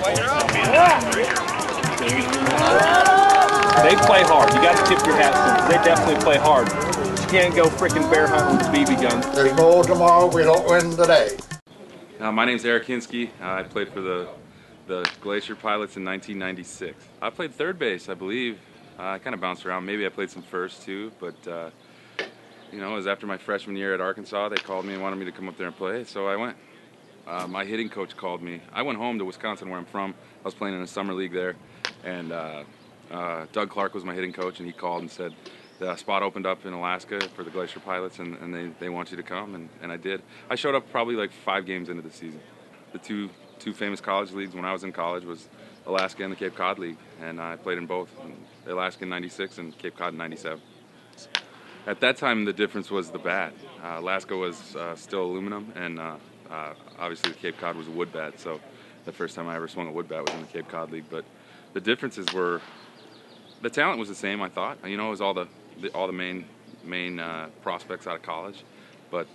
They play hard. You got to tip your hat to them. They definitely play hard. You can't go freaking bear hunting with BB guns. There's goal tomorrow. We don't win today. My name's York Yankees. I played for the Glacier Pilots in 1996. I played third base, I believe. I kind of bounced around. Maybe I played some first too, but you know, it was after my freshman year at Arkansas. They called me and wanted me to come up there and play, so I went. My hitting coach called me. I went home to Wisconsin, where I'm from. I was playing in a summer league there, and Doug Clark was my hitting coach, and he called and said the spot opened up in Alaska for the Glacier Pilots, and they want you to come, and I did. I showed up probably like 5 games into the season. The two famous college leagues when I was in college was Alaska and the Cape Cod League, and I played in both, Alaska in '96 and Cape Cod in '97. At that time, the difference was the bat. Alaska was still aluminum, and obviously the Cape Cod was a wood bat, so the first time I ever swung a wood bat was in the Cape Cod League. But the differences were, the talent was the same, I thought. You know, it was all the main prospects out of college, but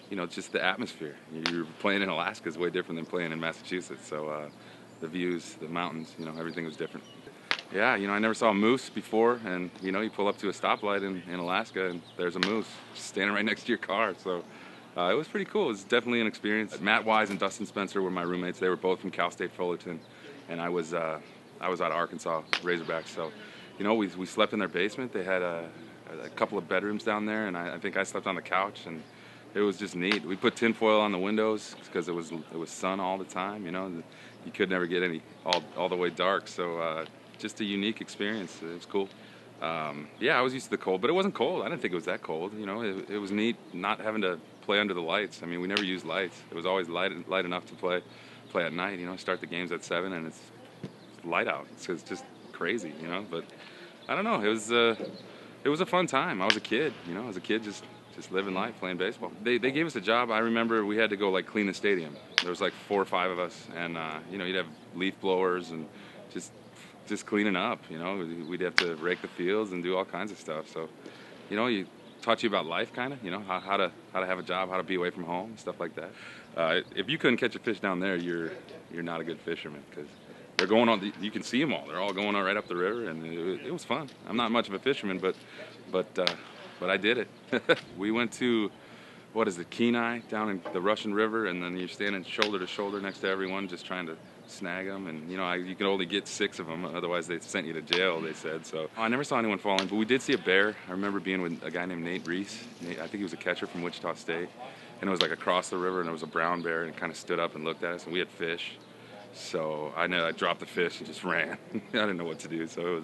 you know, just the atmosphere. You're playing in Alaska is way different than playing in Massachusetts, so the views, the mountains, you know, everything was different. Yeah, you know, I never saw a moose before, and you know, you pull up to a stoplight in Alaska and there's a moose standing right next to your car, so it was pretty cool. It was definitely an experience. Matt Wise and Dustin Spencer were my roommates. They were both from Cal State Fullerton, and I was out of Arkansas Razorbacks, so you know, we slept in their basement. They had a couple of bedrooms down there, and I think I slept on the couch, and it was just neat. We put tinfoil on the windows because it was sun all the time. You know, you could never get any all the way dark. So just a unique experience. It was cool. Yeah, I was used to the cold, but it wasn't cold. I didn't think it was that cold. You know, it was neat not having to play under the lights. I mean, we never used lights. It was always light enough to play at night. You know, start the games at 7 and it's light out. It's just crazy. You know, but I don't know. It was a fun time. I was a kid. You know, as a kid, just living life, playing baseball. They gave us a job. I remember we had to go like clean the stadium. There was like 4 or 5 of us, and you know, you'd have leaf blowers and just cleaning up. You know, we'd have to rake the fields and do all kinds of stuff. So, you know, you taught you about life, kind of. You know, how to have a job, how to be away from home, stuff like that. If you couldn't catch a fish down there, you're not a good fisherman, because they're going on. You can see them all. They're all going on right up the river, and it was fun. I'm not much of a fisherman, but I did it. We went to, what is it, Kenai, down in the Russian River, and then you're standing shoulder to shoulder next to everyone, just trying to snag them. And you know, you can only get 6 of them, otherwise they sent you to jail, they said. So I never saw anyone falling, but we did see a bear. I remember being with a guy named Nate Reese. I think he was a catcher from Wichita State, and it was like across the river, and it was a brown bear, and it kind of stood up and looked at us, and we had fish. So I dropped the fish and just ran. I didn't know what to do, so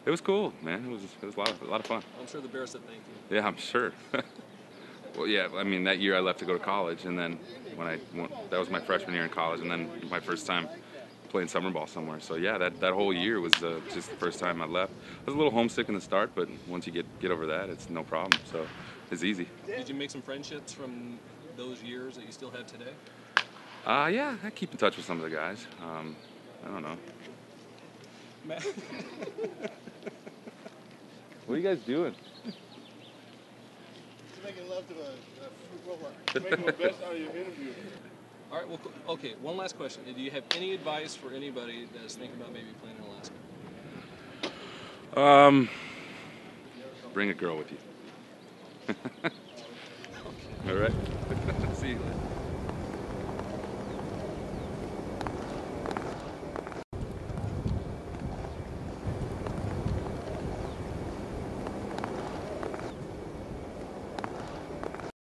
it was cool, man. It was a lot of fun. I'm sure the bear said thank you. Yeah, I'm sure. Well, yeah, I mean, that year I left to go to college, and then that was my freshman year in college, and then my first time playing summer ball somewhere. So yeah, that whole year was just the first time I left. I was a little homesick in the start, but once you get over that, it's no problem. So it's easy. Did you make some friendships from those years that you still have today? Yeah, I keep in touch with some of the guys. I don't know. What are you guys doing? Making love to a fruit roll-up. Making the best out of your interview. All right, well, okay, one last question. Do you have any advice for anybody that's thinking about maybe playing in Alaska? Bring a girl with you. All right? See you later.